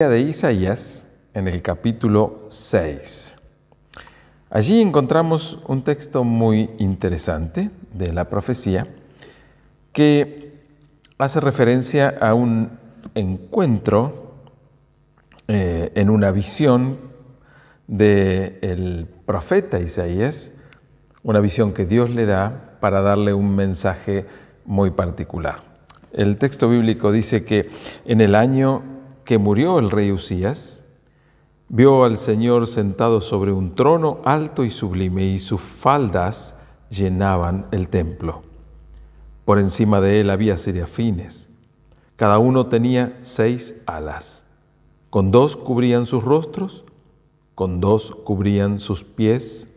De Isaías en el capítulo 6. Allí encontramos un texto muy interesante de la profecía que hace referencia a un encuentro en una visión del profeta Isaías, una visión que Dios le da para darle un mensaje muy particular. El texto bíblico dice que en el año que murió el rey Usías, vio al Señor sentado sobre un trono alto y sublime, y sus faldas llenaban el templo. Por encima de él había serafines. Cada uno tenía 6 alas. Con 2 cubrían sus rostros, con 2 cubrían sus pies,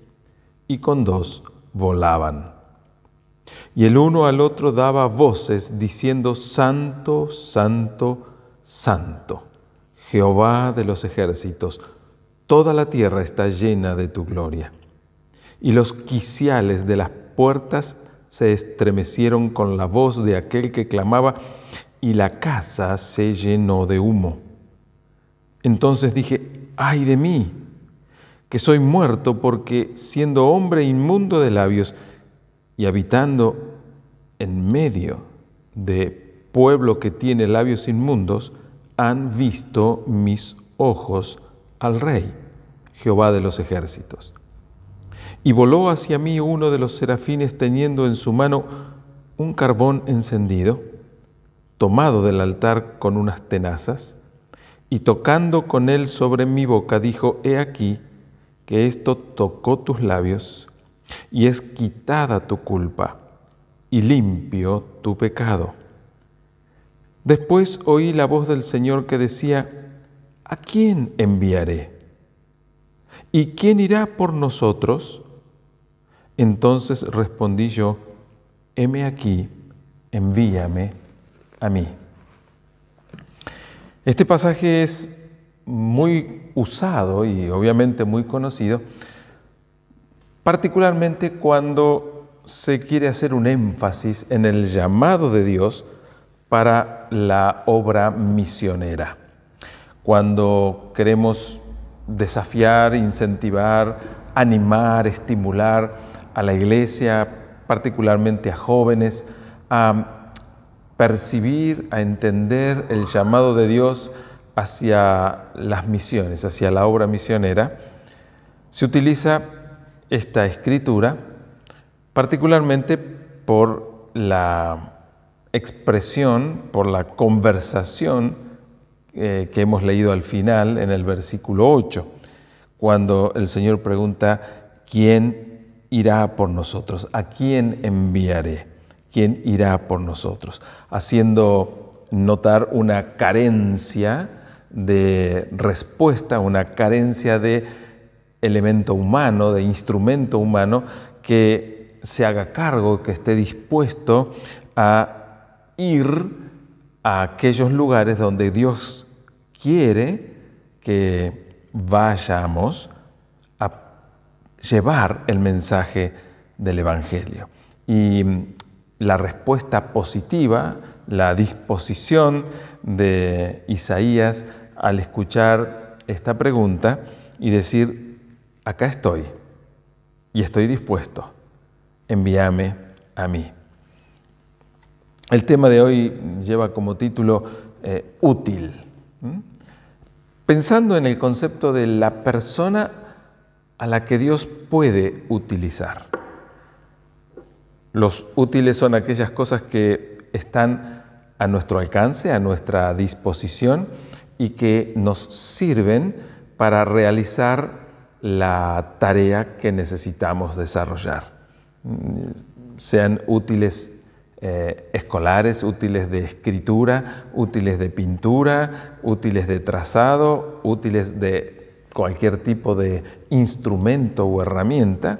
y con 2 volaban. Y el uno al otro daba voces, diciendo: Santo, Santo, Santo, Jehová de los ejércitos, toda la tierra está llena de tu gloria. Y los quiciales de las puertas se estremecieron con la voz de aquel que clamaba, y la casa se llenó de humo. Entonces dije: ¡ay de mí, que soy muerto, porque siendo hombre inmundo de labios y habitando en medio de pueblo que tiene labios inmundos, han visto mis ojos al Rey, Jehová de los ejércitos? Y voló hacia mí uno de los serafines teniendo en su mano un carbón encendido, tomado del altar con unas tenazas, y tocando con él sobre mi boca, dijo: He aquí que esto tocó tus labios, y es quitada tu culpa, y limpio tu pecado. Después oí la voz del Señor que decía: ¿a quién enviaré? ¿Y quién irá por nosotros? Entonces respondí yo: heme aquí, envíame a mí. Este pasaje es muy usado y obviamente muy conocido, particularmente cuando se quiere hacer un énfasis en el llamado de Dios para la obra misionera. Cuando queremos desafiar, incentivar, animar, estimular a la iglesia, particularmente a jóvenes, a percibir, a entender el llamado de Dios hacia las misiones, hacia la obra misionera, se utiliza esta escritura particularmente por la expresión, por la conversación que hemos leído al final en el versículo 8, cuando el Señor pregunta: ¿quién irá por nosotros? ¿A quién enviaré? ¿Quién irá por nosotros? Haciendo notar una carencia de respuesta, una carencia de elemento humano, de instrumento humano que se haga cargo, que esté dispuesto a ir a aquellos lugares donde Dios quiere que vayamos a llevar el mensaje del Evangelio. Y la respuesta positiva, la disposición de Isaías al escuchar esta pregunta y decir: acá estoy y estoy dispuesto, envíame a mí. El tema de hoy lleva como título útil. Pensando en el concepto de la persona a la que Dios puede utilizar. Los útiles son aquellas cosas que están a nuestro alcance, a nuestra disposición, y que nos sirven para realizar la tarea que necesitamos desarrollar. Sean útiles escolares, útiles de escritura, útiles de pintura, útiles de trazado, útiles de cualquier tipo de instrumento o herramienta.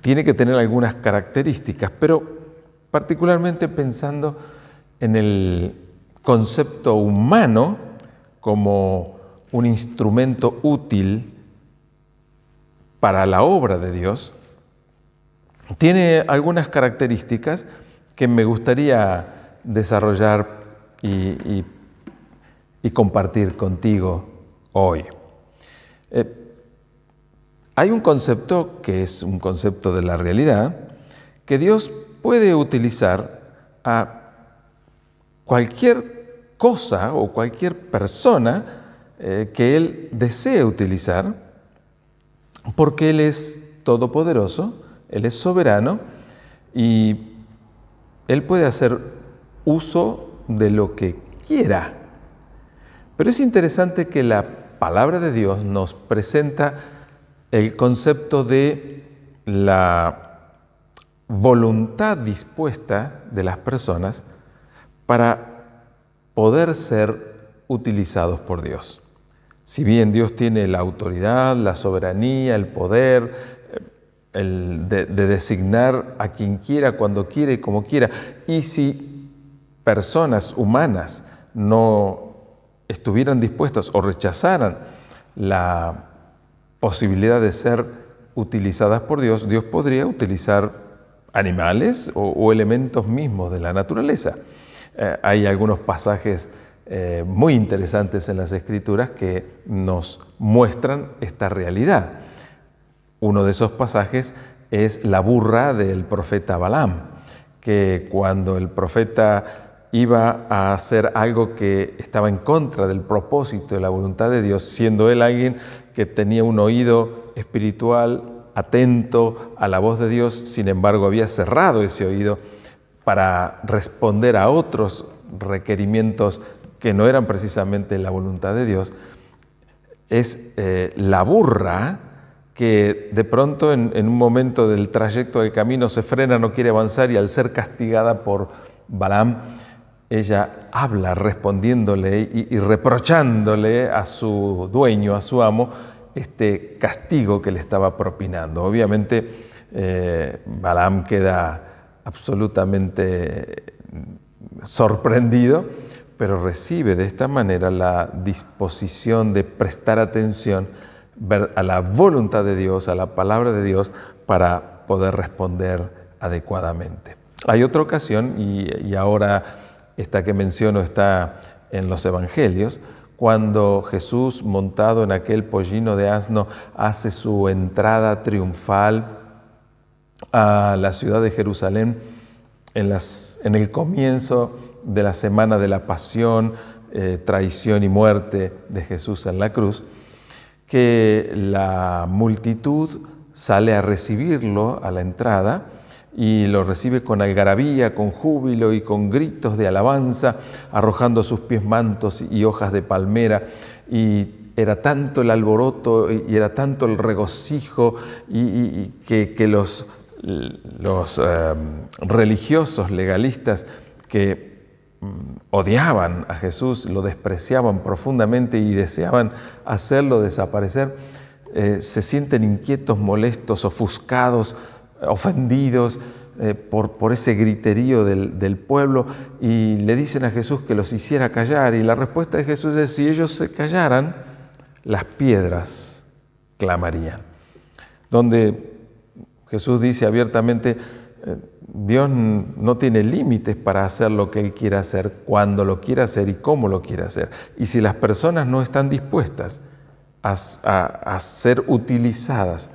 Tiene que tener algunas características, pero particularmente pensando en el concepto humano como un instrumento útil para la obra de Dios, tiene algunas características que me gustaría desarrollar y y compartir contigo hoy. Hay un concepto que es un concepto de la realidad, que Dios puede utilizar a cualquier cosa o cualquier persona que Él desee utilizar, porque Él es todopoderoso, Él es soberano y Él puede hacer uso de lo que quiera. Pero es interesante que la palabra de Dios nos presenta el concepto de la voluntad dispuesta de las personas para poder ser utilizados por Dios. Si bien Dios tiene la autoridad, la soberanía, el poder, de designar a quien quiera, cuando quiera y como quiera, y si personas humanas no estuvieran dispuestas o rechazaran la posibilidad de ser utilizadas por Dios, Dios podría utilizar animales o elementos mismos de la naturaleza. Hay algunos pasajes muy interesantes en las Escrituras que nos muestran esta realidad. Uno de esos pasajes es la burra del profeta Balaam, que cuando el profeta iba a hacer algo que estaba en contra del propósito de la voluntad de Dios, siendo él alguien que tenía un oído espiritual atento a la voz de Dios, sin embargo había cerrado ese oído para responder a otros requerimientos que no eran precisamente la voluntad de Dios. Es la burra que de pronto en un momento del trayecto del camino se frena, no quiere avanzar y al ser castigada por Balaam, ella habla respondiéndole y reprochándole a su dueño, a su amo, este castigo que le estaba propinando. Obviamente Balaam queda absolutamente sorprendido, pero recibe de esta manera la disposición de prestar atención a la voluntad de Dios, a la palabra de Dios, para poder responder adecuadamente. Hay otra ocasión, y ahora esta que menciono está en los Evangelios, cuando Jesús, montado en aquel pollino de asno, hace su entrada triunfal a la ciudad de Jerusalén en el comienzo de la semana de la pasión, traición y muerte de Jesús en la cruz, que la multitud sale a recibirlo a la entrada y lo recibe con algarabía, con júbilo y con gritos de alabanza, arrojando a sus pies mantos y hojas de palmera. Y era tanto el alboroto y era tanto el regocijo que los religiosos legalistas que odiaban a Jesús, lo despreciaban profundamente y deseaban hacerlo desaparecer, se sienten inquietos, molestos, ofuscados, ofendidos por ese griterío del pueblo y le dicen a Jesús que los hiciera callar, y la respuesta de Jesús es: si ellos se callaran, las piedras clamarían. Donde Jesús dice abiertamente: Dios no tiene límites para hacer lo que Él quiera hacer, cuando lo quiera hacer y cómo lo quiera hacer. Y si las personas no están dispuestas a ser utilizadas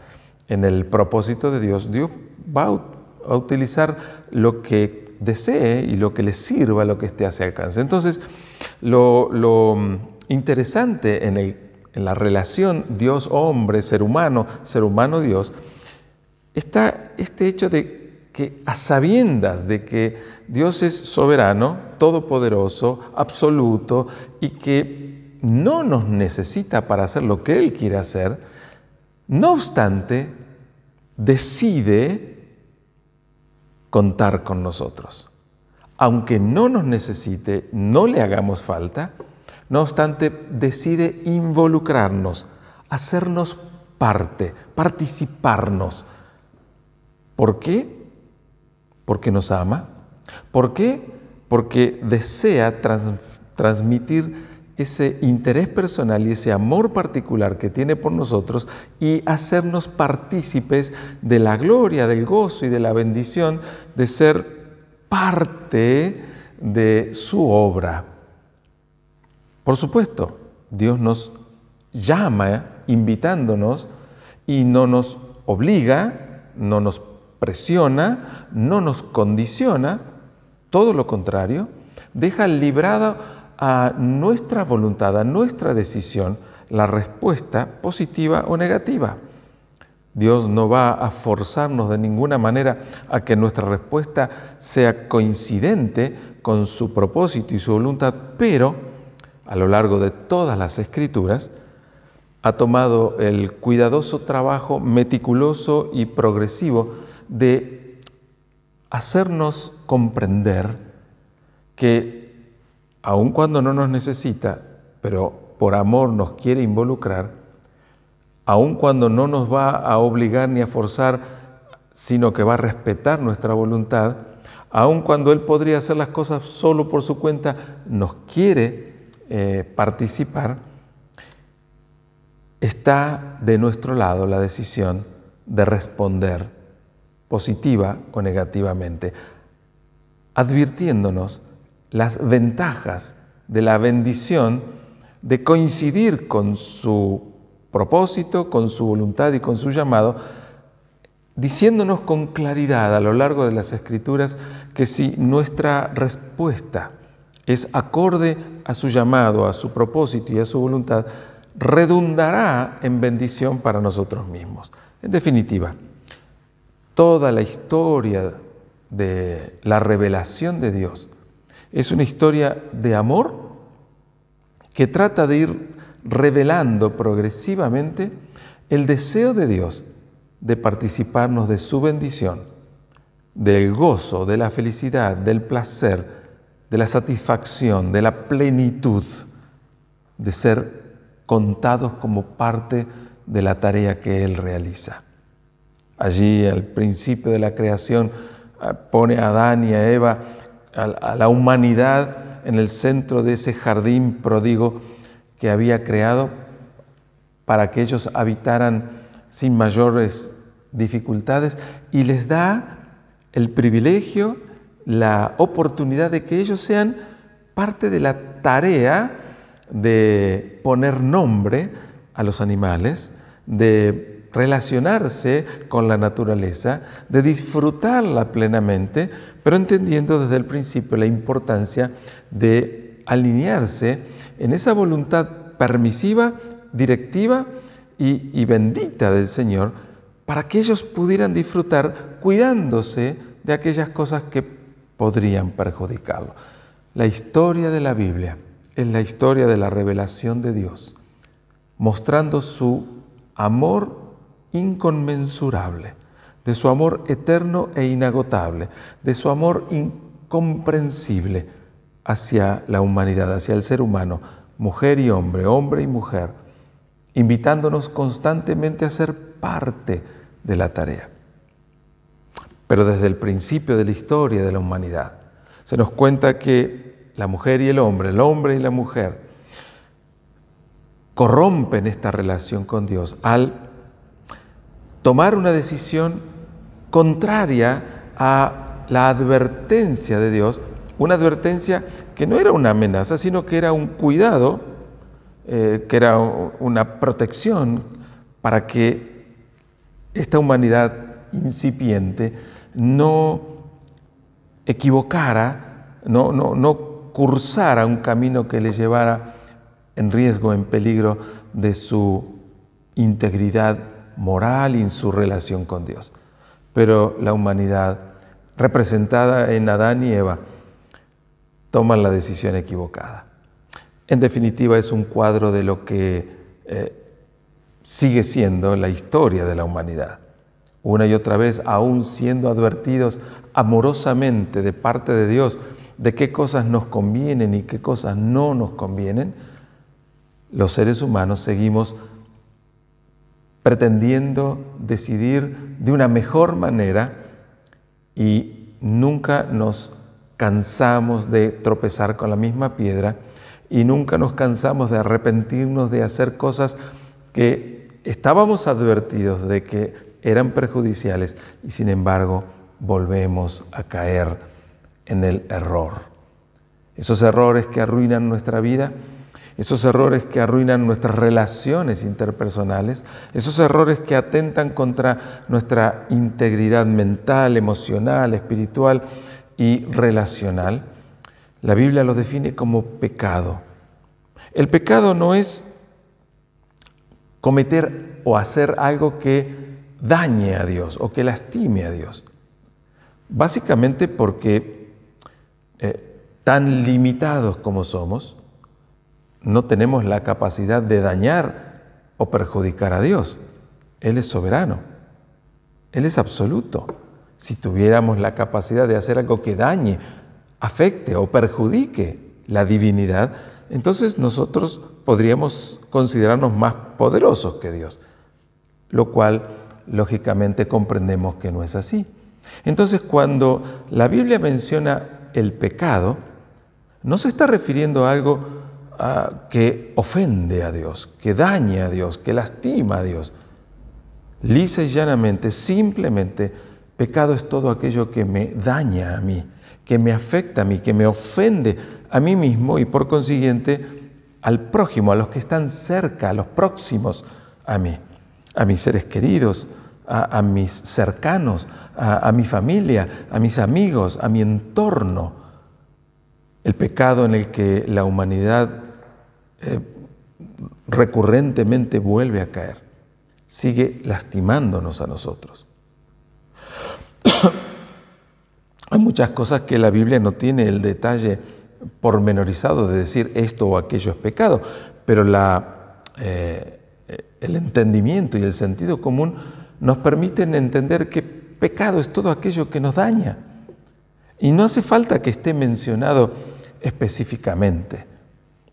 en el propósito de Dios, Dios va a utilizar lo que desee y lo que le sirva, lo que esté a su alcance. Entonces, lo interesante en la relación Dios-hombre, ser humano-Dios, está este hecho de que, a sabiendas de que Dios es soberano, todopoderoso, absoluto, y que no nos necesita para hacer lo que Él quiere hacer, no obstante, decide contar con nosotros. Aunque no nos necesite, no le hagamos falta, no obstante, decide involucrarnos, hacernos parte, participarnos. ¿Por qué? Porque nos ama. ¿Por qué? Porque desea transmitir ese interés personal y ese amor particular que tiene por nosotros y hacernos partícipes de la gloria, del gozo y de la bendición de ser parte de su obra. Por supuesto, Dios nos llama invitándonos y no nos obliga, no nos presiona, no nos condiciona, todo lo contrario, deja librada a nuestra voluntad, a nuestra decisión, la respuesta positiva o negativa. Dios no va a forzarnos de ninguna manera a que nuestra respuesta sea coincidente con su propósito y su voluntad, pero a lo largo de todas las Escrituras ha tomado el cuidadoso trabajo meticuloso y progresivo de hacernos comprender que aun cuando no nos necesita, pero por amor nos quiere involucrar, aun cuando no nos va a obligar ni a forzar, sino que va a respetar nuestra voluntad, aun cuando Él podría hacer las cosas solo por su cuenta, nos quiere participar, está de nuestro lado la decisión de responder positiva o negativamente, advirtiéndonos las ventajas de la bendición de coincidir con su propósito, con su voluntad y con su llamado, diciéndonos con claridad a lo largo de las Escrituras que si nuestra respuesta es acorde a su llamado, a su propósito y a su voluntad, redundará en bendición para nosotros mismos. En definitiva, toda la historia de la revelación de Dios es una historia de amor que trata de ir revelando progresivamente el deseo de Dios de participarnos de su bendición, del gozo, de la felicidad, del placer, de la satisfacción, de la plenitud, de ser contados como parte de la tarea que Él realiza. Allí, al principio de la creación, pone a Adán y a Eva, a la humanidad, en el centro de ese jardín pródigo que había creado para que ellos habitaran sin mayores dificultades, y les da el privilegio, la oportunidad de que ellos sean parte de la tarea de poner nombre a los animales, de relacionarse con la naturaleza, de disfrutarla plenamente, pero entendiendo desde el principio la importancia de alinearse en esa voluntad permisiva, directiva y bendita del Señor, para que ellos pudieran disfrutar cuidándose de aquellas cosas que podrían perjudicarlo. La historia de la Biblia es la historia de la revelación de Dios, mostrando su amor inconmensurable, de su amor eterno e inagotable, de su amor incomprensible hacia la humanidad, hacia el ser humano, mujer y hombre, hombre y mujer, invitándonos constantemente a ser parte de la tarea. Pero desde el principio de la historia de la humanidad, se nos cuenta que la mujer y el hombre y la mujer, corrompen esta relación con Dios al tomar una decisión contraria a la advertencia de Dios, una advertencia que no era una amenaza, sino que era un cuidado, que era una protección para que esta humanidad incipiente no equivocara, no cursara un camino que le llevara en riesgo, en peligro de su integridad moral y en su relación con Dios. Pero la humanidad, representada en Adán y Eva, toman la decisión equivocada. En definitiva, es un cuadro de lo que sigue siendo la historia de la humanidad. Una y otra vez, aún siendo advertidos amorosamente de parte de Dios de qué cosas nos convienen y qué cosas no nos convienen, los seres humanos seguimos pretendiendo decidir de una mejor manera y nunca nos cansamos de tropezar con la misma piedra y nunca nos cansamos de arrepentirnos de hacer cosas que estábamos advertidos de que eran perjudiciales y sin embargo volvemos a caer en el error. Esos errores que arruinan nuestra vida esos errores que arruinan nuestras relaciones interpersonales, esos errores que atentan contra nuestra integridad mental, emocional, espiritual y relacional. La Biblia los define como pecado. El pecado no es cometer o hacer algo que dañe a Dios o que lastime a Dios. Básicamente porque tan limitados como somos, no tenemos la capacidad de dañar o perjudicar a Dios. Él es soberano, Él es absoluto. Si tuviéramos la capacidad de hacer algo que dañe, afecte o perjudique la divinidad, entonces nosotros podríamos considerarnos más poderosos que Dios, lo cual lógicamente comprendemos que no es así. Entonces, cuando la Biblia menciona el pecado, no se está refiriendo a algo que ofende a Dios, que daña a Dios, que lastima a Dios. Lisa y llanamente, simplemente, pecado es todo aquello que me daña a mí, que me afecta a mí, que me ofende a mí mismo y por consiguiente al prójimo, a los que están cerca, a los próximos a mí, a mis seres queridos, a mis cercanos, a mi familia, a mis amigos, a mi entorno. El pecado en el que la humanidad recurrentemente vuelve a caer, sigue lastimándonos a nosotros. Hay muchas cosas que la Biblia no tiene el detalle pormenorizado de decir esto o aquello es pecado, pero el entendimiento y el sentido común nos permiten entender que pecado es todo aquello que nos daña. Y no hace falta que esté mencionado específicamente.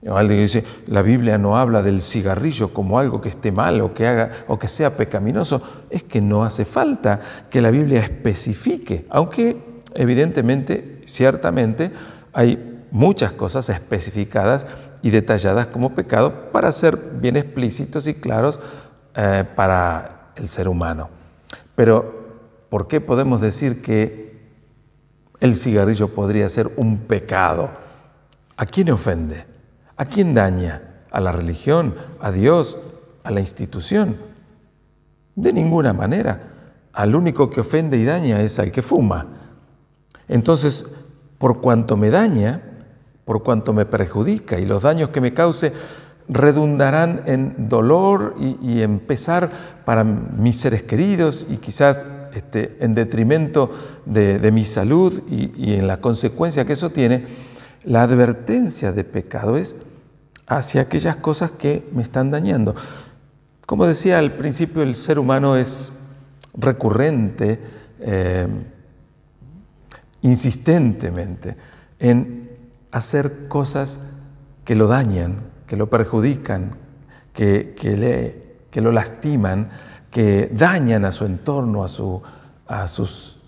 Alguien dice, la Biblia no habla del cigarrillo como algo que esté mal o que haga o que sea pecaminoso. Es que no hace falta que la Biblia especifique, aunque evidentemente, ciertamente, hay muchas cosas especificadas y detalladas como pecado para ser bien explícitos y claros para el ser humano. Pero, ¿por qué podemos decir que el cigarrillo podría ser un pecado? ¿A quién ofende? ¿A quién daña? ¿A la religión? ¿A Dios? ¿A la institución? De ninguna manera. Al único que ofende y daña es al que fuma. Entonces, por cuanto me daña, por cuanto me perjudica y los daños que me cause redundarán en dolor y en pesar para mis seres queridos y quizás en detrimento de mi salud y en la consecuencia que eso tiene, la advertencia de pecado es hacia aquellas cosas que me están dañando. Como decía al principio, el ser humano es recurrente, insistentemente, en hacer cosas que lo dañan, que lo perjudican, que lo lastiman, que dañan a su entorno, a sus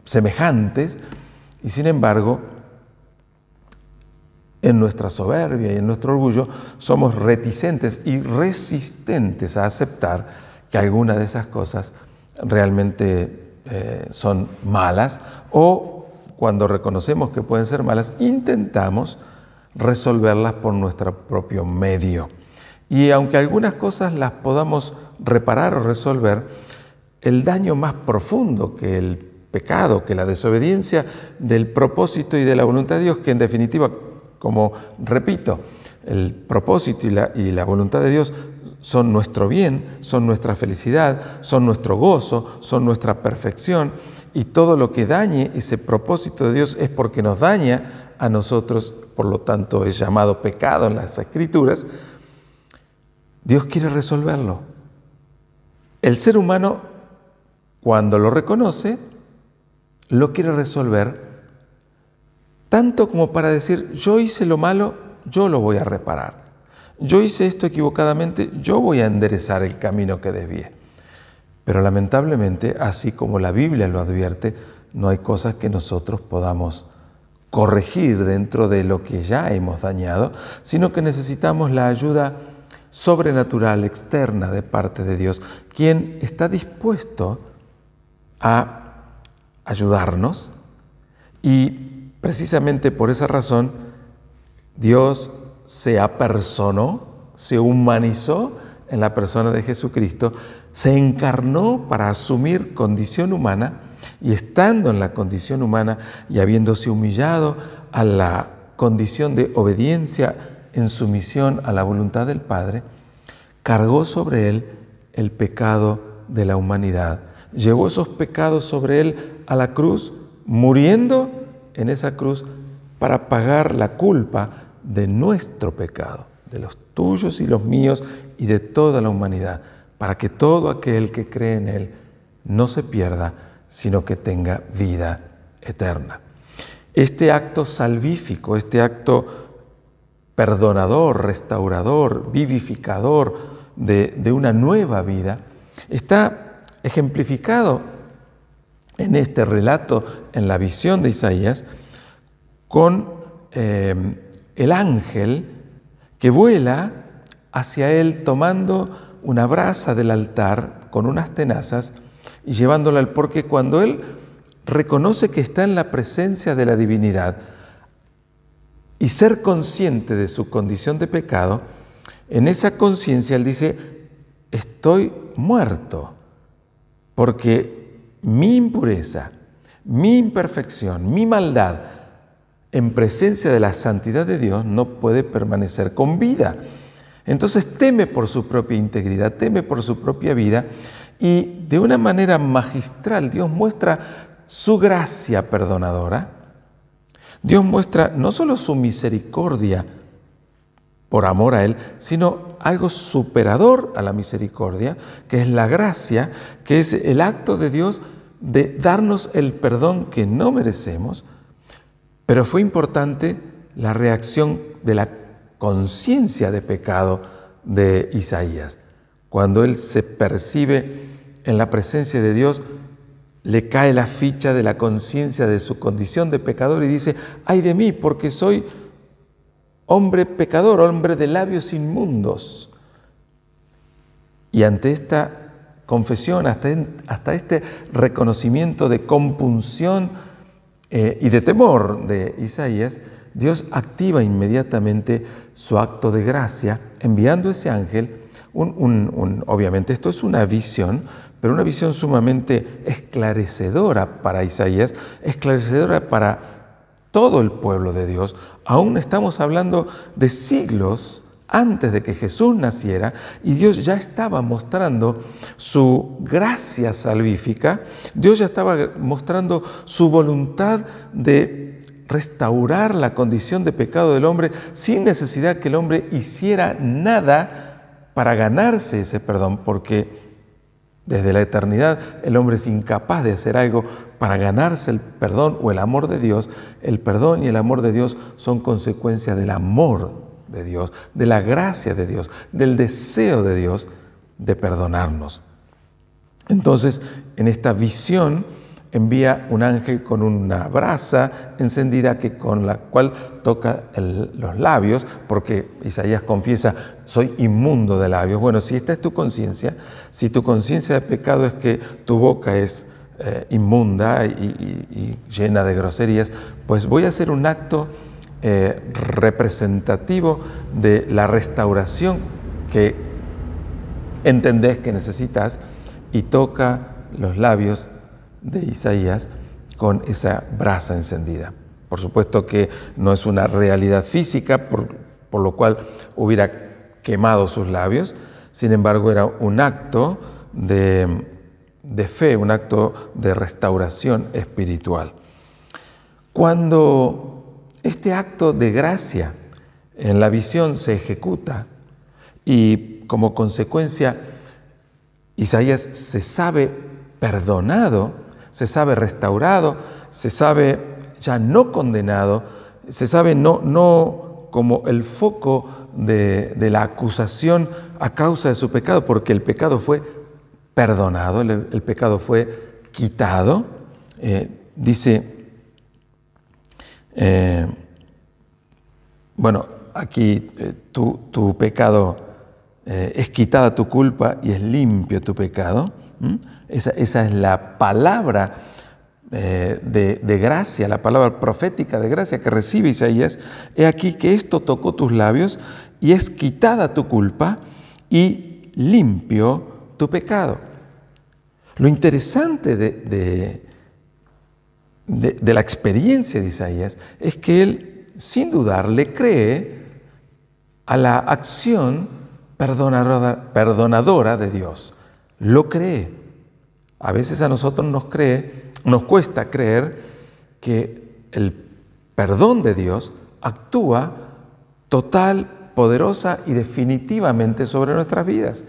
semejantes, y sin embargo, en nuestra soberbia y en nuestro orgullo somos reticentes y resistentes a aceptar que alguna de esas cosas realmente son malas, o cuando reconocemos que pueden ser malas, intentamos resolverlas por nuestro propio medio. Y aunque algunas cosas las podamos reparar o resolver, el daño más profundo que el pecado, que la desobediencia del propósito y de la voluntad de Dios, que en definitiva, como repito, el propósito y la voluntad de Dios son nuestro bien, son nuestra felicidad, son nuestro gozo, son nuestra perfección, y todo lo que dañe ese propósito de Dios es porque nos daña a nosotros, por lo tanto es llamado pecado en las Escrituras. Dios quiere resolverlo. El ser humano, cuando lo reconoce, lo quiere resolver, tanto como para decir, yo hice lo malo, yo lo voy a reparar. Yo hice esto equivocadamente, yo voy a enderezar el camino que desvié. Pero lamentablemente, así como la Biblia lo advierte, no hay cosas que nosotros podamos corregir dentro de lo que ya hemos dañado, sino que necesitamos la ayuda sobrenatural, externa de parte de Dios, quien está dispuesto a ayudarnos, y precisamente por esa razón Dios se apersonó, se humanizó en la persona de Jesucristo, se encarnó para asumir condición humana, y estando en la condición humana y habiéndose humillado a la condición de obediencia en sumisión a la voluntad del Padre, cargó sobre él el pecado de la humanidad. Llevó esos pecados sobre él a la cruz, muriendo en esa cruz para pagar la culpa de nuestro pecado, de los tuyos y los míos y de toda la humanidad, para que todo aquel que cree en él no se pierda, sino que tenga vida eterna. Este acto salvífico, este acto perdonador, restaurador, vivificador de una nueva vida, está ejemplificado en este relato, en la visión de Isaías, con el ángel que vuela hacia él tomando una brasa del altar con unas tenazas y llevándola al, porque cuando él reconoce que está en la presencia de la divinidad y ser consciente de su condición de pecado, en esa conciencia él dice: estoy muerto, porque mi impureza, mi imperfección, mi maldad, en presencia de la santidad de Dios, no puede permanecer con vida. Entonces teme por su propia integridad, teme por su propia vida, y de una manera magistral Dios muestra su gracia perdonadora. Dios muestra no solo su misericordia por amor a Él, sino algo superador a la misericordia, que es la gracia, que es el acto de Dios de darnos el perdón que no merecemos. Pero fue importante la reacción de la conciencia de pecado de Isaías. Cuando él se percibe en la presencia de Dios, le cae la ficha de la conciencia de su condición de pecador y dice: ¡ay de mí, porque soy hombre pecador, hombre de labios inmundos! Y ante esta confesión, hasta este reconocimiento de compunción y de temor de Isaías, Dios activa inmediatamente su acto de gracia, enviando ese ángel. Obviamente esto es una visión, pero una visión sumamente esclarecedora para Isaías, esclarecedora para todo el pueblo de Dios. Aún estamos hablando de siglos antes de que Jesús naciera, y Dios ya estaba mostrando su gracia salvífica, Dios ya estaba mostrando su voluntad de restaurar la condición de pecado del hombre sin necesidad que el hombre hiciera nada para ganarse ese perdón, porque desde la eternidad el hombre es incapaz de hacer algo para ganarse el perdón o el amor de Dios. El perdón y el amor de Dios son consecuencia del amor de Dios, de la gracia de Dios, del deseo de Dios de perdonarnos. Entonces, en esta visión envía un ángel con una brasa encendida con la cual toca los labios, porque Isaías confiesa: soy inmundo de labios. Bueno, si esta es tu conciencia, si tu conciencia de pecado es que tu boca es inmunda y llena de groserías, pues voy a hacer un acto representativo de la restauración que entendés que necesitas, y toca los labios de Isaías con esa brasa encendida. Por supuesto que no es una realidad física, por lo cual hubiera quemado sus labios. Sin embargo, era un acto de fe, un acto de restauración espiritual. Cuando este acto de gracia en la visión se ejecuta y como consecuencia Isaías se sabe perdonado, se sabe restaurado, se sabe ya no condenado, se sabe no como el foco de la acusación a causa de su pecado, porque el pecado fue perdonado, el pecado fue quitado. Dice, bueno, aquí tu pecado es quitada tu culpa y es limpio tu pecado. Esa es la palabra de gracia, la palabra profética de gracia que recibe Isaías, he aquí que esto tocó tus labios y es quitada tu culpa y limpio tu pecado. Lo interesante de la experiencia de Isaías es que él, sin dudar, le cree a la acción perdonadora de Dios. Lo cree. A veces a nosotros nos cuesta creer que el perdón de Dios actúa total, poderosa y definitivamente sobre nuestras vidas.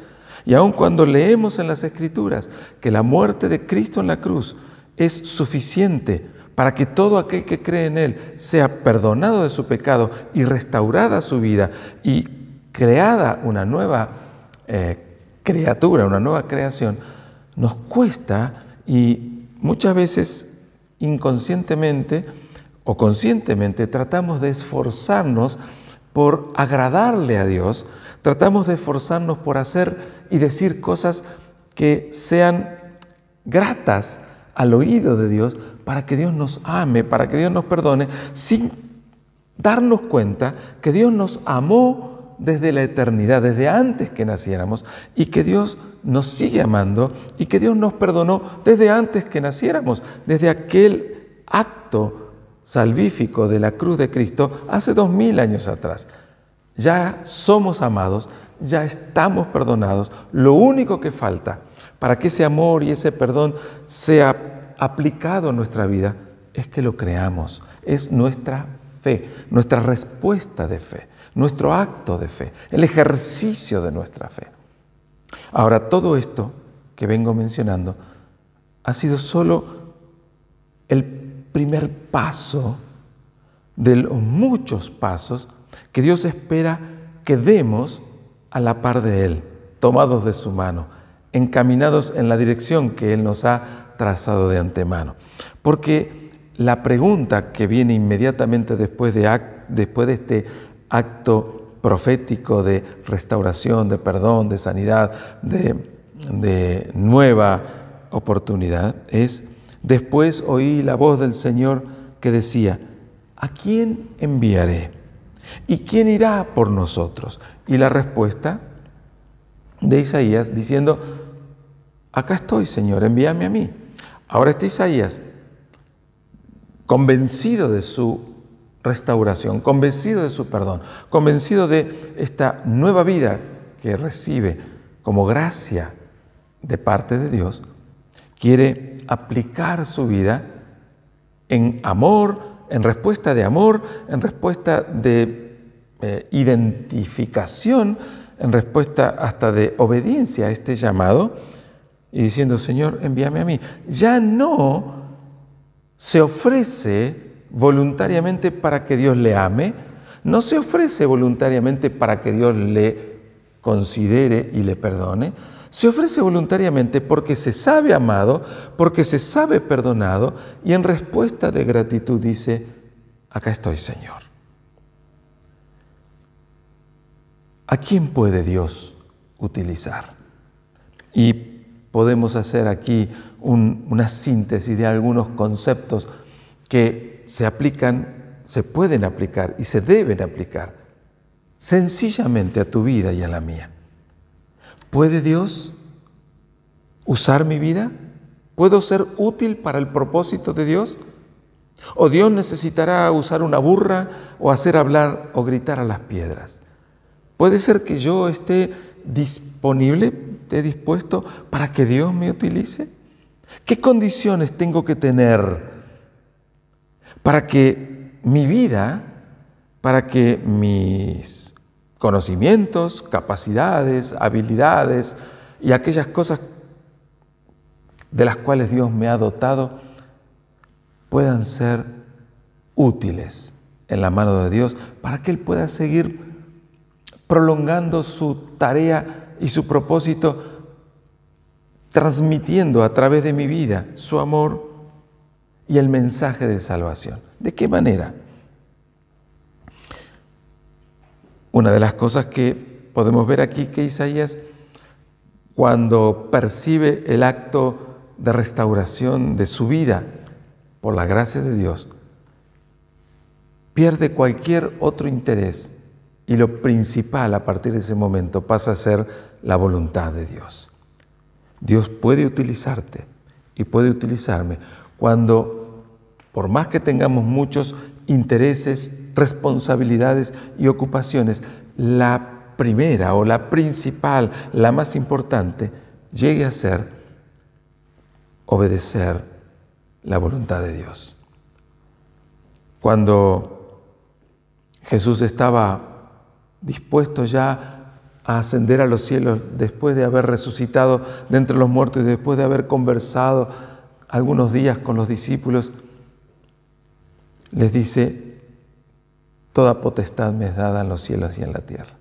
Y aun cuando leemos en las Escrituras que la muerte de Cristo en la cruz es suficiente para que todo aquel que cree en Él sea perdonado de su pecado y restaurada su vida y creada una nueva criatura, una nueva creación, nos cuesta y muchas veces inconscientemente o conscientemente tratamos de esforzarnos por agradarle a Dios, tratamos de esforzarnos por hacer y decir cosas que sean gratas al oído de Dios para que Dios nos ame, para que Dios nos perdone, sin darnos cuenta que Dios nos amó desde la eternidad, desde antes que naciéramos, y que Dios nos sigue amando y que Dios nos perdonó desde antes que naciéramos, desde aquel acto salvífico de la cruz de Cristo hace 2000 años atrás. Ya somos amados, ya estamos perdonados. Lo único que falta para que ese amor y ese perdón sea aplicado a nuestra vida es que lo creamos. Es nuestra fe, nuestra respuesta de fe, nuestro acto de fe, el ejercicio de nuestra fe. Ahora, todo esto que vengo mencionando ha sido solo el primer paso de los muchos pasos que Dios espera que demos a la par de Él, tomados de su mano, encaminados en la dirección que Él nos ha trazado de antemano. Porque la pregunta que viene inmediatamente después de este acto profético de restauración, de perdón, de sanidad, de nueva oportunidad es: después oí la voz del Señor que decía, ¿a quién enviaré? ¿Y quién irá por nosotros? Y la respuesta de Isaías diciendo, acá estoy, Señor, envíame a mí. Ahora está Isaías convencido de su restauración, convencido de su perdón, convencido de esta nueva vida que recibe como gracia de parte de Dios, quiere aplicar su vida en amor, en respuesta de amor, en respuesta de identificación, en respuesta hasta de obediencia a este llamado, y diciendo, Señor, envíame a mí. Ya no se ofrece voluntariamente para que Dios le ame, no se ofrece voluntariamente para que Dios le considere y le perdone, se ofrece voluntariamente porque se sabe amado, porque se sabe perdonado, y en respuesta de gratitud dice, acá estoy, Señor. ¿A quién puede Dios utilizar? Y podemos hacer aquí una síntesis de algunos conceptos que se aplican, se pueden aplicar y se deben aplicar sencillamente a tu vida y a la mía. ¿Puede Dios usar mi vida? ¿Puedo ser útil para el propósito de Dios? ¿O Dios necesitará usar una burra o hacer hablar o gritar a las piedras? ¿Puede ser que yo esté disponible, esté dispuesto para que Dios me utilice? ¿Qué condiciones tengo que tener para que mi vida, para que mis conocimientos, capacidades, habilidades y aquellas cosas de las cuales Dios me ha dotado puedan ser útiles en la mano de Dios, para que Él pueda seguir prolongando su tarea y su propósito, transmitiendo a través de mi vida su amor y el mensaje de salvación? ¿De qué manera? Una de las cosas que podemos ver aquí que Isaías, cuando percibe el acto de restauración de su vida por la gracia de Dios, pierde cualquier otro interés y lo principal a partir de ese momento pasa a ser la voluntad de Dios. Dios puede utilizarte y puede utilizarme cuando, por más que tengamos muchos intereses, responsabilidades y ocupaciones, la primera o la principal, la más importante, llegue a ser obedecer la voluntad de Dios. Cuando Jesús estaba dispuesto ya a ascender a los cielos después de haber resucitado de entre los muertos y después de haber conversado algunos días con los discípulos, les dice: toda potestad me es dada en los cielos y en la tierra.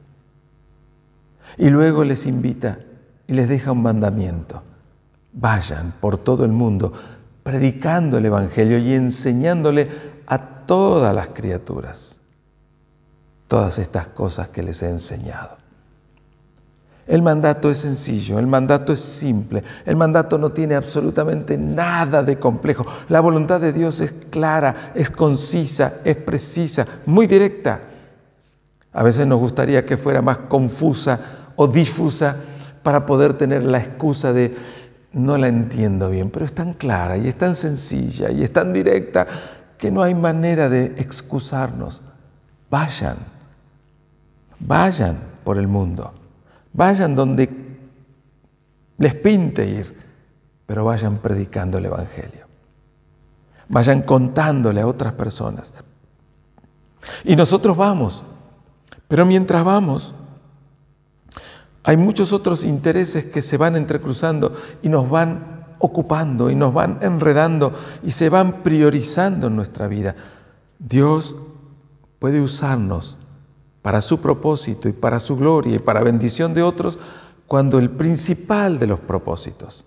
Y luego les invita y les deja un mandamiento: vayan por todo el mundo predicando el Evangelio y enseñándole a todas las criaturas todas estas cosas que les he enseñado. El mandato es sencillo, el mandato es simple, el mandato no tiene absolutamente nada de complejo. La voluntad de Dios es clara, es concisa, es precisa, muy directa. A veces nos gustaría que fuera más confusa o difusa para poder tener la excusa de no la entiendo bien, pero es tan clara y es tan sencilla y es tan directa que no hay manera de excusarnos. Vayan por el mundo, vayan donde les pinte ir, pero vayan predicando el Evangelio. Vayan contándole a otras personas. Y nosotros vamos, pero mientras vamos, hay muchos otros intereses que se van entrecruzando y nos van ocupando y nos van enredando y se van priorizando en nuestra vida. Dios puede usarnos para su propósito y para su gloria y para bendición de otros cuando el principal de los propósitos,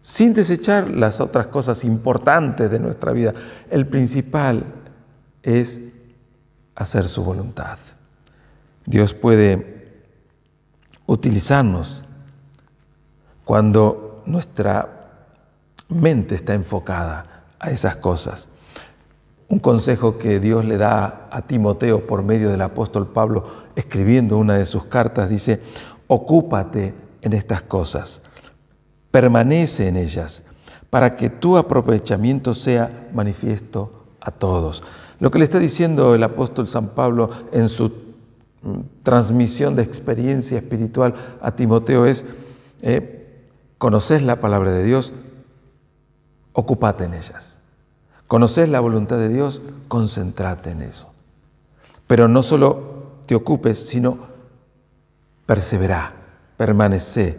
sin desechar las otras cosas importantes de nuestra vida, el principal es hacer su voluntad. Dios puede utilizarnos cuando nuestra mente está enfocada a esas cosas. Un consejo que Dios le da a Timoteo por medio del apóstol Pablo, escribiendo una de sus cartas, dice: ocúpate en estas cosas, permanece en ellas, para que tu aprovechamiento sea manifiesto a todos. Lo que le está diciendo el apóstol San Pablo en su transmisión de experiencia espiritual a Timoteo es: conoces la palabra de Dios, ocúpate en ellas. Conoces la voluntad de Dios, concéntrate en eso. Pero no solo te ocupes, sino persevera, permanece,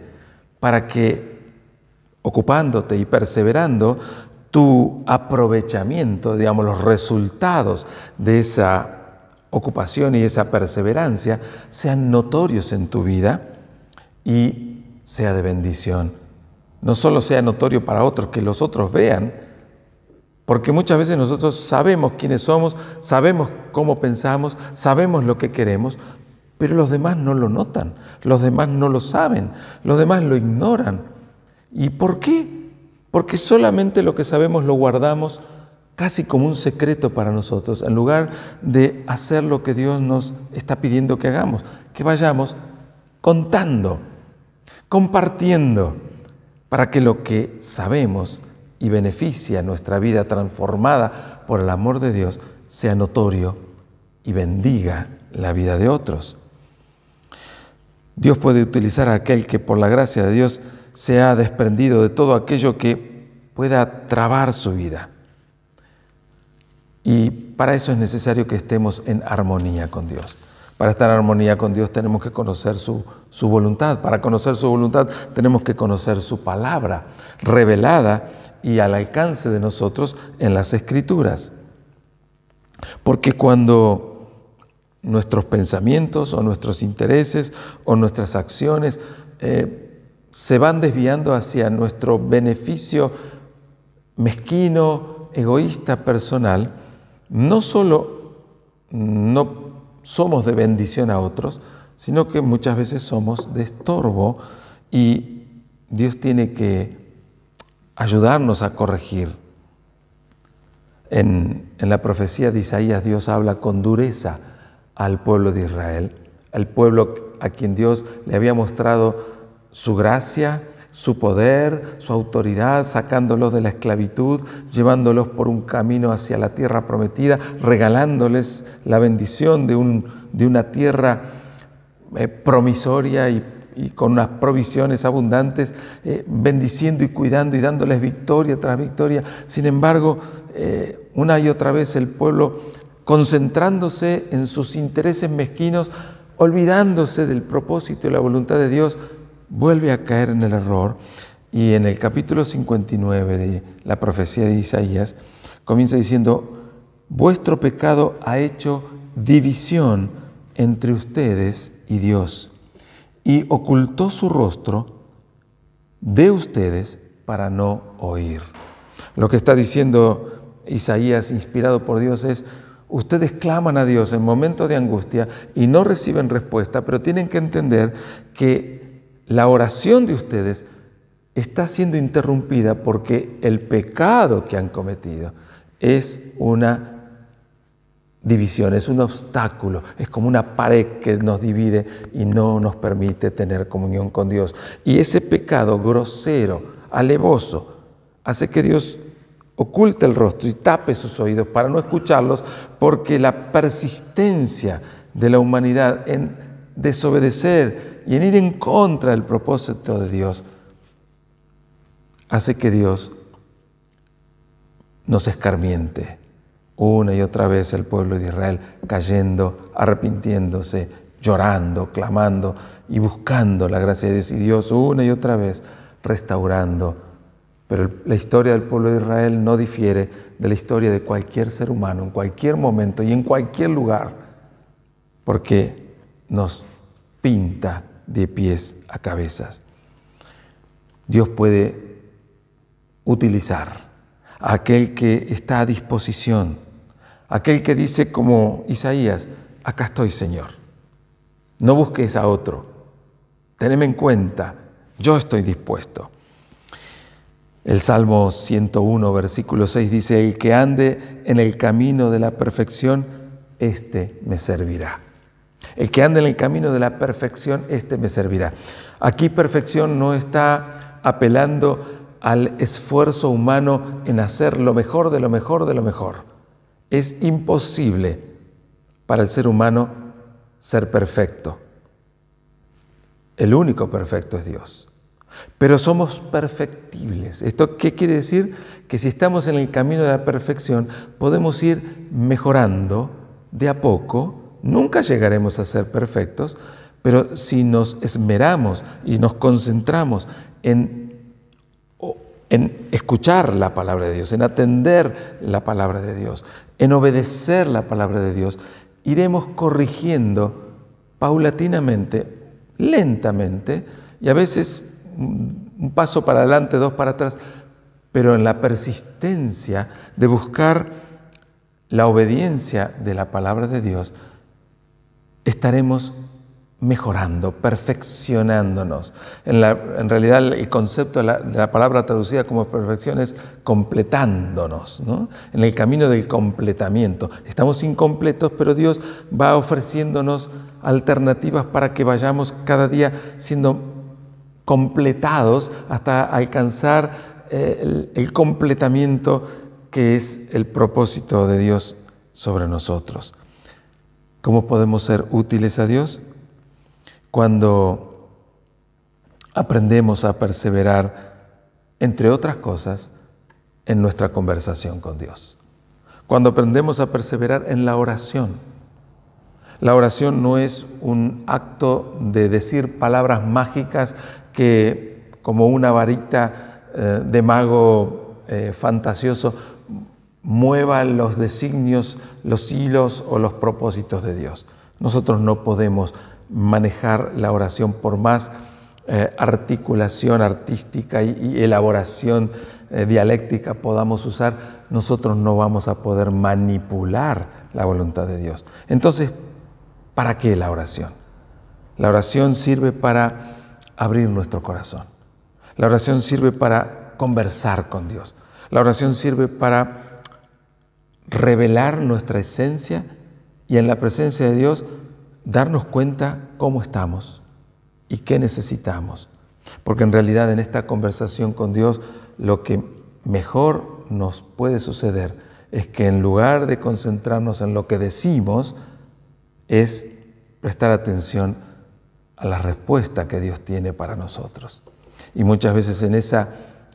para que ocupándote y perseverando, tu aprovechamiento, digamos, los resultados de esa ocupación y esa perseverancia sean notorios en tu vida y sea de bendición. No solo sea notorio para otros, que los otros vean, porque muchas veces nosotros sabemos quiénes somos, sabemos cómo pensamos, sabemos lo que queremos, pero los demás no lo notan, los demás no lo saben, los demás lo ignoran. ¿Y por qué? Porque solamente lo que sabemos lo guardamos casi como un secreto para nosotros, en lugar de hacer lo que Dios nos está pidiendo que hagamos, que vayamos contando, compartiendo, para que lo que sabemos y beneficia nuestra vida transformada por el amor de Dios sea notorio y bendiga la vida de otros. Dios puede utilizar a aquel que por la gracia de Dios se ha desprendido de todo aquello que pueda trabar su vida. Y para eso es necesario que estemos en armonía con Dios. Para estar en armonía con Dios tenemos que conocer su voluntad. Para conocer su voluntad tenemos que conocer su palabra revelada y al alcance de nosotros en las Escrituras. Porque cuando nuestros pensamientos o nuestros intereses o nuestras acciones se van desviando hacia nuestro beneficio mezquino, egoísta, personal, no solo no somos de bendición a otros, sino que muchas veces somos de estorbo y Dios tiene que ayudarnos a corregir En la profecía de Isaías, Dios habla con dureza al pueblo de Israel, al pueblo a quien Dios le había mostrado su gracia, su poder, su autoridad, sacándolos de la esclavitud, llevándolos por un camino hacia la tierra prometida, regalándoles la bendición de una tierra promisoria y con unas provisiones abundantes, bendiciendo y cuidando y dándoles victoria tras victoria. Sin embargo, una y otra vez el pueblo, concentrándose en sus intereses mezquinos, olvidándose del propósito y la voluntad de Dios, vuelve a caer en el error. Y en el capítulo 59 de la profecía de Isaías comienza diciendo: vuestro pecado ha hecho división entre ustedes y Dios, y ocultó su rostro de ustedes para no oír. Lo que está diciendo Isaías, inspirado por Dios, es: ustedes claman a Dios en momentos de angustia y no reciben respuesta, pero tienen que entender que la oración de ustedes está siendo interrumpida porque el pecado que han cometido es una división, es un obstáculo, es como una pared que nos divide y no nos permite tener comunión con Dios. Y ese pecado grosero, alevoso, hace que Dios oculte el rostro y tape sus oídos para no escucharlos, porque la persistencia de la humanidad en desobedecer y en ir en contra del propósito de Dios hace que Dios nos escarmiente. Una y otra vez el pueblo de Israel cayendo, arrepintiéndose, llorando, clamando y buscando la gracia de Dios, y Dios una y otra vez restaurando. Pero la historia del pueblo de Israel no difiere de la historia de cualquier ser humano, en cualquier momento y en cualquier lugar, porque nos pinta de pies a cabezas. Dios puede utilizar a aquel que está a disposición, aquel que dice como Isaías: acá estoy, Señor, no busques a otro, teneme en cuenta, yo estoy dispuesto. El Salmo 101, versículo 6 dice: el que ande en el camino de la perfección, éste me servirá. El que ande en el camino de la perfección, éste me servirá. Aquí perfección no está apelando al esfuerzo humano en hacer lo mejor de lo mejor de lo mejor. Es imposible para el ser humano ser perfecto. El único perfecto es Dios. Pero somos perfectibles. ¿Esto qué quiere decir? Que si estamos en el camino de la perfección, podemos ir mejorando de a poco. Nunca llegaremos a ser perfectos, pero si nos esmeramos y nos concentramos en escuchar la palabra de Dios, en atender la palabra de Dios, en obedecer la palabra de Dios, iremos corrigiendo paulatinamente, lentamente, y a veces un paso para adelante, dos para atrás, pero en la persistencia de buscar la obediencia de la palabra de Dios, estaremos mejorando, perfeccionándonos. En realidad el concepto de la palabra traducida como perfección es completándonos, ¿no? En el camino del completamiento. Estamos incompletos, pero Dios va ofreciéndonos alternativas para que vayamos cada día siendo completados hasta alcanzar el completamiento que es el propósito de Dios sobre nosotros. ¿Cómo podemos ser útiles a Dios? Cuando aprendemos a perseverar, entre otras cosas, en nuestra conversación con Dios. Cuando aprendemos a perseverar en la oración. La oración no es un acto de decir palabras mágicas que, como una varita de mago fantasioso, muevan los designios, los hilos o los propósitos de Dios. Nosotros no podemos manejar la oración por más articulación artística y elaboración dialéctica podamos usar. Nosotros no vamos a poder manipular la voluntad de Dios. Entonces, ¿para qué la oración? La oración sirve para abrir nuestro corazón. La oración sirve para conversar con Dios. La oración sirve para revelar nuestra esencia y en la presencia de Dios darnos cuenta cómo estamos y qué necesitamos. Porque en realidad en esta conversación con Dios lo que mejor nos puede suceder es que en lugar de concentrarnos en lo que decimos, es prestar atención a la respuesta que Dios tiene para nosotros. Y muchas veces en esa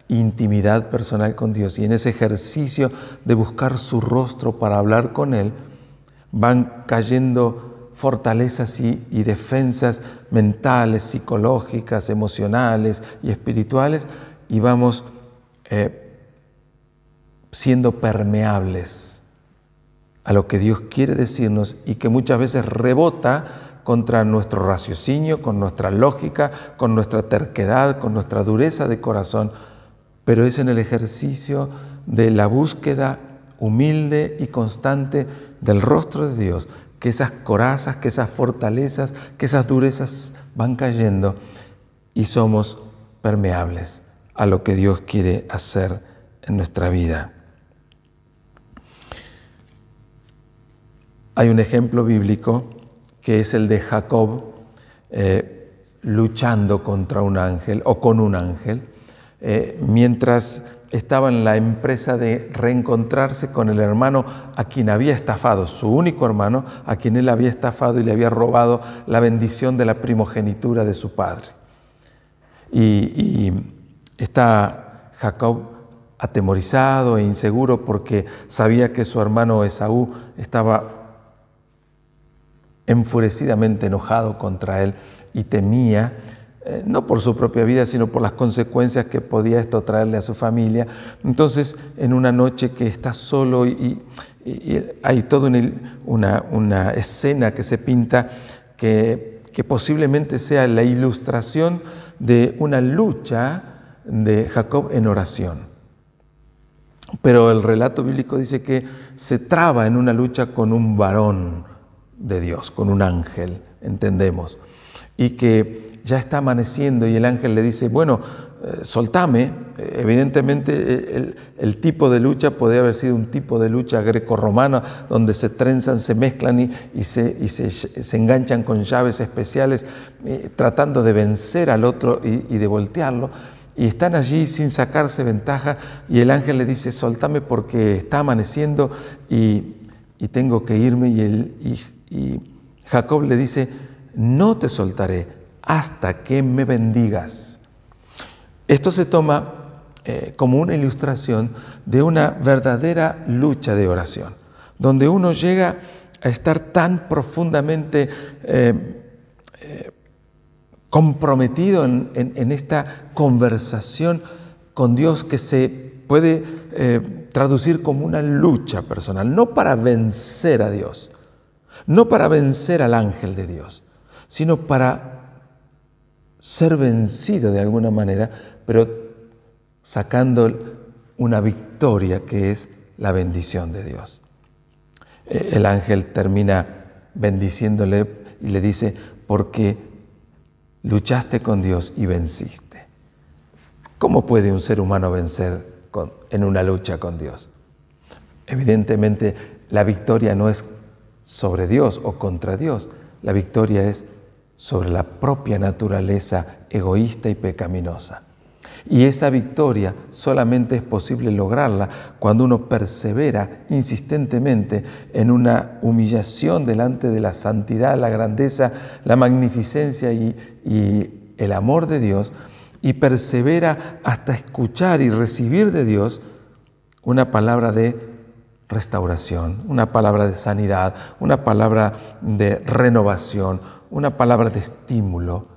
intimidad personal con Dios y en ese ejercicio de buscar su rostro para hablar con Él, van cayendo fortalezas y defensas mentales, psicológicas, emocionales y espirituales, y vamos siendo permeables a lo que Dios quiere decirnos y que muchas veces rebota contra nuestro raciocinio, con nuestra lógica, con nuestra terquedad, con nuestra dureza de corazón, pero es en el ejercicio de la búsqueda humilde y constante del rostro de Dios que esas corazas, que esas fortalezas, que esas durezas van cayendo y somos permeables a lo que Dios quiere hacer en nuestra vida. Hay un ejemplo bíblico que es el de Jacob luchando contra un ángel o con un ángel, mientras estaba en la empresa de reencontrarse con el hermano a quien había estafado, su único hermano, a quien él había estafado y le había robado la bendición de la primogenitura de su padre. Y está Jacob atemorizado e inseguro porque sabía que su hermano Esaú estaba enfurecidamente enojado contra él y temía, no por su propia vida, sino por las consecuencias que podía esto traerle a su familia. Entonces, en una noche que está solo y hay toda una escena que se pinta que posiblemente sea la ilustración de una lucha de Jacob en oración. Pero el relato bíblico dice que se traba en una lucha con un varón de Dios, con un ángel, entendemos, y que ya está amaneciendo y el ángel le dice, bueno, soltame. Evidentemente el tipo de lucha podría haber sido un tipo de lucha grecorromana donde se trenzan, se mezclan y se enganchan con llaves especiales tratando de vencer al otro y de voltearlo. Y están allí sin sacarse ventaja y el ángel le dice, soltame porque está amaneciendo y tengo que irme. Y Jacob le dice, no te soltaré hasta que me bendigas. Esto se toma como una ilustración de una verdadera lucha de oración, donde uno llega a estar tan profundamente comprometido en esta conversación con Dios que se puede traducir como una lucha personal, no para vencer a Dios, no para vencer al ángel de Dios, sino para ser vencido de alguna manera, pero sacando una victoria que es la bendición de Dios. El ángel termina bendiciéndole y le dice, porque luchaste con Dios y venciste. ¿Cómo puede un ser humano vencer en una lucha con Dios? Evidentemente, la victoria no es sobre Dios o contra Dios. La victoria es sobre la propia naturaleza egoísta y pecaminosa. Y esa victoria solamente es posible lograrla cuando uno persevera insistentemente en una humillación delante de la santidad, la grandeza, la magnificencia y el amor de Dios, y persevera hasta escuchar y recibir de Dios una palabra de restauración, una palabra de sanidad, una palabra de renovación, una palabra de estímulo,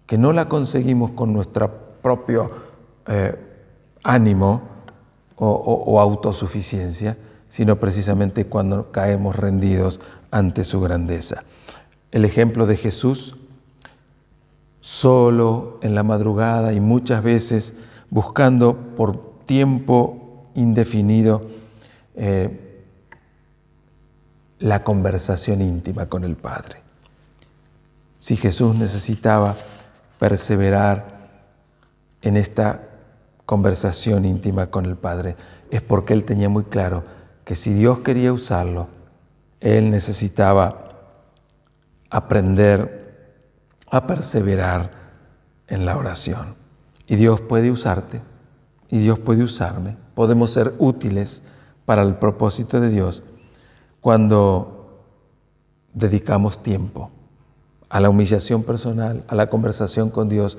que no la conseguimos con nuestro propio ánimo o autosuficiencia, sino precisamente cuando caemos rendidos ante su grandeza. El ejemplo de Jesús, solo en la madrugada y muchas veces buscando por tiempo indefinido la conversación íntima con el Padre. Si Jesús necesitaba perseverar en esta conversación íntima con el Padre, es porque Él tenía muy claro que si Dios quería usarlo, él necesitaba aprender a perseverar en la oración. Y Dios puede usarte, y Dios puede usarme. Podemos ser útiles para el propósito de Dios cuando dedicamos tiempo a la humillación personal, a la conversación con Dios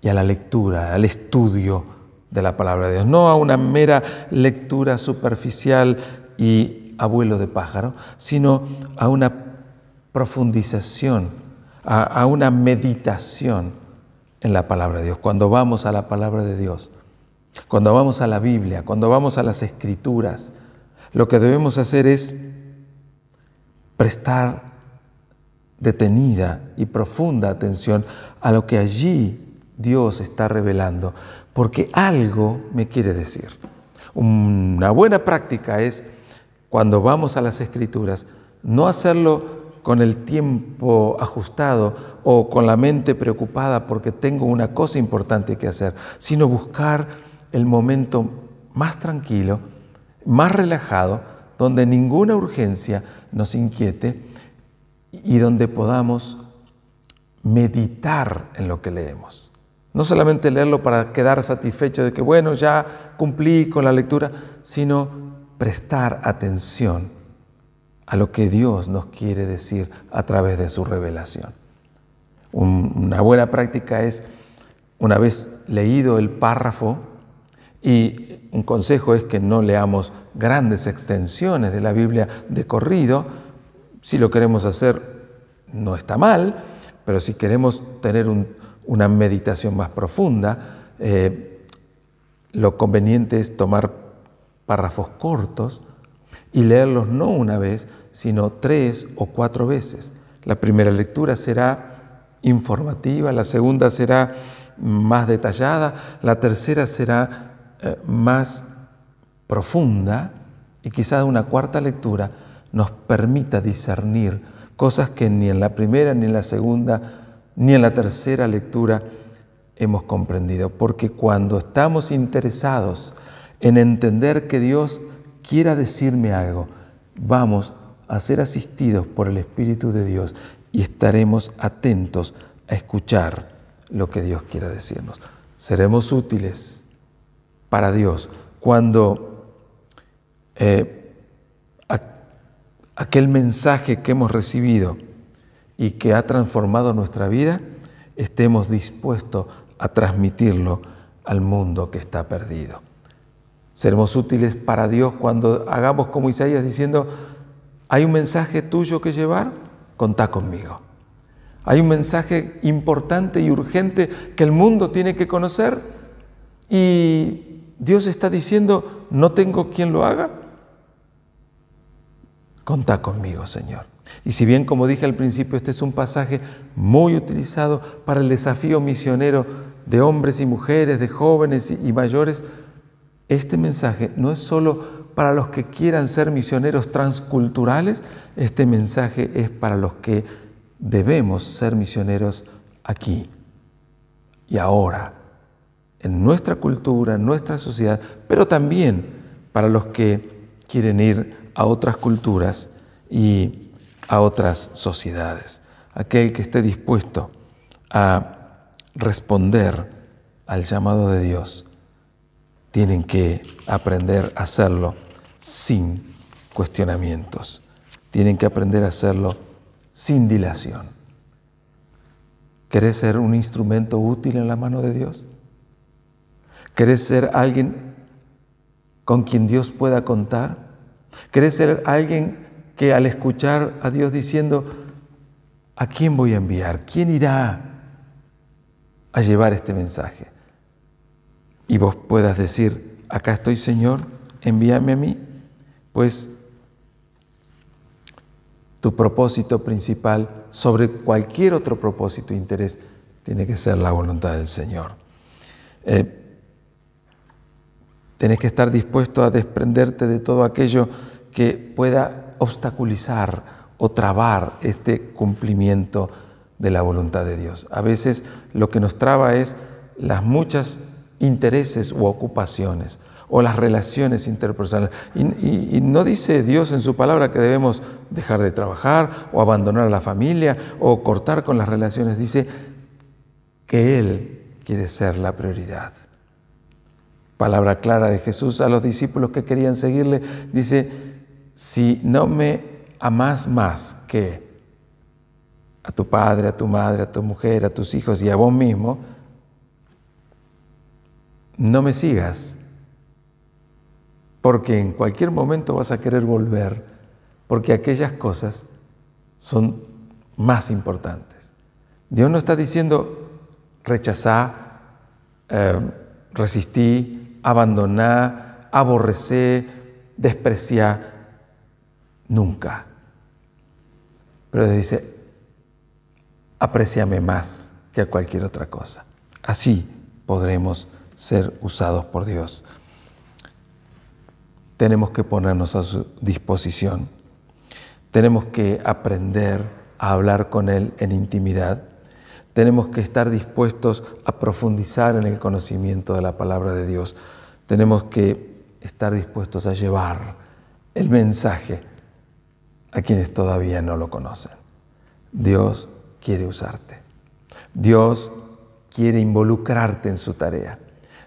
y a la lectura, al estudio de la palabra de Dios. No a una mera lectura superficial y a vuelo de pájaro, sino a una profundización, a una meditación en la palabra de Dios. Cuando vamos a la palabra de Dios, cuando vamos a la Biblia, cuando vamos a las Escrituras, lo que debemos hacer es prestar detenida y profunda atención a lo que allí Dios está revelando, porque algo me quiere decir. Una buena práctica es, cuando vamos a las Escrituras, no hacerlo con el tiempo ajustado o con la mente preocupada porque tengo una cosa importante que hacer, sino buscar el momento más tranquilo, más relajado, donde ninguna urgencia nos inquiete y donde podamos meditar en lo que leemos. No solamente leerlo para quedar satisfecho de que, bueno, ya cumplí con la lectura, sino prestar atención a lo que Dios nos quiere decir a través de su revelación. Una buena práctica es, una vez leído el párrafo, y un consejo es que no leamos grandes extensiones de la Biblia de corrido. Si lo queremos hacer, no está mal, pero si queremos tener una meditación más profunda, lo conveniente es tomar párrafos cortos y leerlos no una vez, sino 3 o 4 veces. La primera lectura será informativa, la segunda será más detallada, la tercera será más profunda, y quizás una cuarta lectura nos permita discernir cosas que ni en la primera, ni en la segunda, ni en la tercera lectura hemos comprendido. Porque cuando estamos interesados en entender que Dios quiera decirme algo, vamos a ser asistidos por el Espíritu de Dios y estaremos atentos a escuchar lo que Dios quiera decirnos. Seremos útiles para Dios cuando aquel mensaje que hemos recibido y que ha transformado nuestra vida, estemos dispuestos a transmitirlo al mundo que está perdido. Seremos útiles para Dios cuando hagamos como Isaías diciendo: ¿hay un mensaje tuyo que llevar? Contá conmigo. Hay un mensaje importante y urgente que el mundo tiene que conocer y Dios está diciendo: ¿no tengo quien lo haga? Contá conmigo, Señor. Y si bien, como dije al principio, este es un pasaje muy utilizado para el desafío misionero de hombres y mujeres, de jóvenes y mayores, este mensaje no es solo para los que quieran ser misioneros transculturales, este mensaje es para los que debemos ser misioneros aquí y ahora, en nuestra cultura, en nuestra sociedad, pero también para los que quieren ir a otras culturas y a otras sociedades. Aquel que esté dispuesto a responder al llamado de Dios, tienen que aprender a hacerlo sin cuestionamientos. Tienen que aprender a hacerlo sin dilación. ¿Querés ser un instrumento útil en la mano de Dios? ¿Querés ser alguien con quien Dios pueda contar? ¿Querés ser alguien que al escuchar a Dios diciendo: ¿a quién voy a enviar? ¿Quién irá a llevar este mensaje? Y vos puedas decir: acá estoy, Señor, envíame a mí. Pues tu propósito principal, sobre cualquier otro propósito e interés, tiene que ser la voluntad del Señor. Tenés que estar dispuesto a desprenderte de todo aquello que pueda obstaculizar o trabar este cumplimiento de la voluntad de Dios. A veces lo que nos traba es las muchas intereses u ocupaciones, o las relaciones interpersonales. Y no dice Dios en su palabra que debemos dejar de trabajar o abandonar a la familia o cortar con las relaciones. Dice que Él quiere ser la prioridad. Palabra clara de Jesús a los discípulos que querían seguirle. Dice, si no me amás más que a tu padre, a tu madre, a tu mujer, a tus hijos y a vos mismo, no me sigas, porque en cualquier momento vas a querer volver, porque aquellas cosas son más importantes. Dios no está diciendo rechazá, resistí, abandoná, aborrecé, despreciá, nunca. Pero dice, apréciame más que a cualquier otra cosa. Así podremos ser usados por Dios. Tenemos que ponernos a su disposición. Tenemos que aprender a hablar con Él en intimidad. Tenemos que estar dispuestos a profundizar en el conocimiento de la palabra de Dios. Tenemos que estar dispuestos a llevar el mensaje a quienes todavía no lo conocen. Dios quiere usarte. Dios quiere involucrarte en su tarea.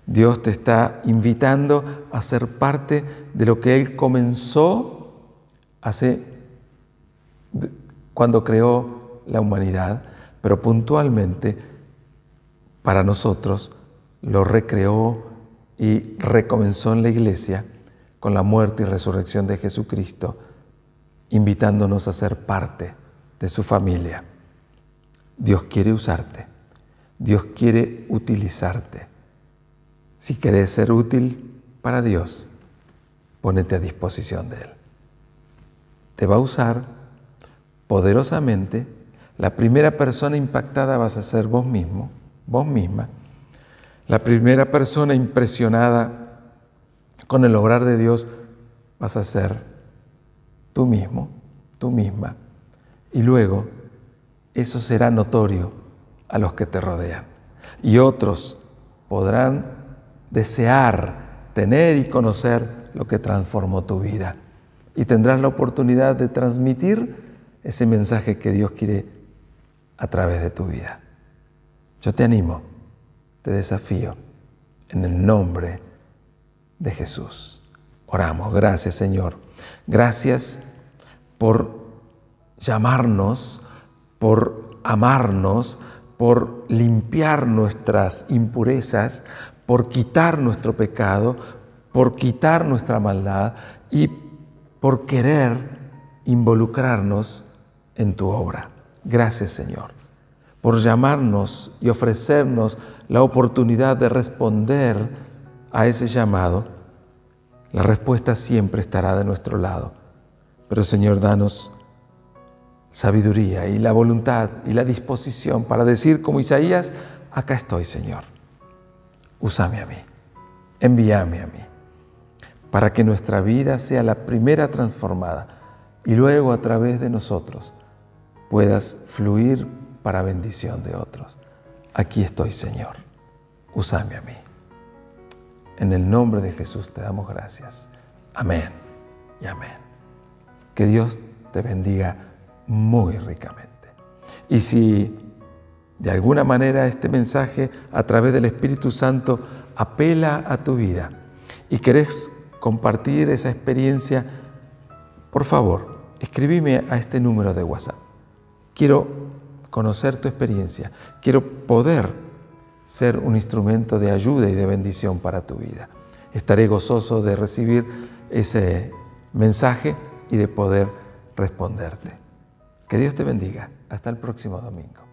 Dios te está invitando a ser parte de lo que Él comenzó cuando creó la humanidad, pero puntualmente para nosotros lo recreó y recomenzó en la iglesia con la muerte y resurrección de Jesucristo, invitándonos a ser parte de su familia. Dios quiere usarte. Dios quiere utilizarte. Si querés ser útil para Dios, ponete a disposición de Él. Te va a usar poderosamente. La primera persona impactada vas a ser vos mismo, vos misma. La primera persona impresionada con el obrar de Dios vas a ser tú mismo, tú misma. Y luego eso será notorio a los que te rodean. Y otros podrán desear, tener y conocer lo que transformó tu vida. Y tendrás la oportunidad de transmitir ese mensaje que Dios quiere a través de tu vida. Yo te animo, te desafío, en el nombre de Jesús. Oramos. Gracias, Señor. Gracias por llamarnos, por amarnos, por limpiar nuestras impurezas, por quitar nuestro pecado, por quitar nuestra maldad y por querer involucrarnos en tu obra. Gracias, Señor, por llamarnos y ofrecernos la oportunidad de responder a ese llamado. La respuesta siempre estará de nuestro lado. Pero, Señor, danos sabiduría y la voluntad y la disposición para decir como Isaías, acá estoy, Señor. Úsame a mí, envíame a mí, para que nuestra vida sea la primera transformada y luego a través de nosotros puedas fluir para bendición de otros. Aquí estoy, Señor, úsame a mí. En el nombre de Jesús te damos gracias. Amén y amén. Que Dios te bendiga muy ricamente. Y si de alguna manera este mensaje a través del Espíritu Santo apela a tu vida y querés compartir esa experiencia, por favor, escribime a este número de WhatsApp. Quiero conocer tu experiencia, quiero poder ser un instrumento de ayuda y de bendición para tu vida. Estaré gozoso de recibir ese mensaje y de poder responderte. Que Dios te bendiga. Hasta el próximo domingo.